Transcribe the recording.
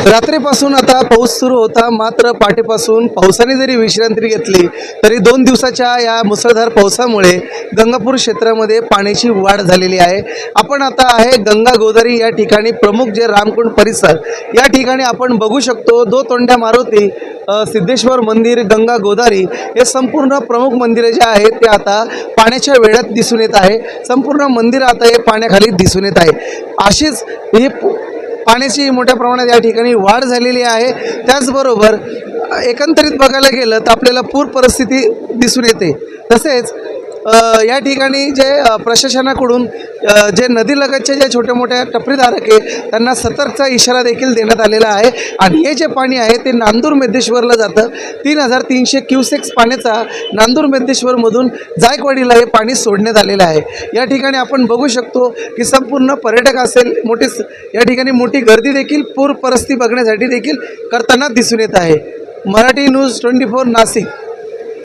रात्रीपासून आता पाऊस सुरू होता, मात्र पहाटेपासून पावसाने जरी विश्रांती घेतली तरी 2 दिवसाच्या या मुसळधार पावसामुळे गंगापूर क्षेत्रामध्ये पाण्याची वाढ झालेली आहे। आपण आता आहे गंगा गोदावरी या ठिकाणी प्रमुख जे रामकुंड परिसर या ठिकाणी आपण बघू शकतो। दो तोंड्या मारुती, सिद्धेश्वर मंदिर, गंगा गोदावरी हे संपूर्ण प्रमुख मंदिरे जे आहेत ते आता पाण्याच्या वेढ्यात दिसून येत आहे। संपूर्ण मंदिर आता हे पाण्याखाली दिसून येत आहे। अशीच ही पाण्याची मोठ्या प्रमाणात या ठिकाणी वाढ झालेली आहे। त्याचबरोबर एकंदरीत बघायला गेलं तर आपल्याला पूर परिस्थिती दिसून येते। तसेच या ठिकाणी जे प्रशासनाकडून जे नदीलगतचे जे छोटे मोठे टपरीधारक आहे त्यांना सतर्कचा इशारा देखील देण्यात आलेला आहे। आणि हे जे पाणी आहे ते नांदूर मेद्धेश्वरला जातं। 3300 क्युसेक्स पाण्याचा नांदूर मेद्धेश्वरमधून जायकवाडीला हे पाणी सोडण्यात आलेलं आहे। या ठिकाणी आपण बघू शकतो की संपूर्ण पर्यटक असेल या ठिकाणी मोठी गर्दी देखील पूर परिस्थिती बघण्यासाठी देखील करताना दिसून येत आहे। मराठी न्यूज 24 नाशिक।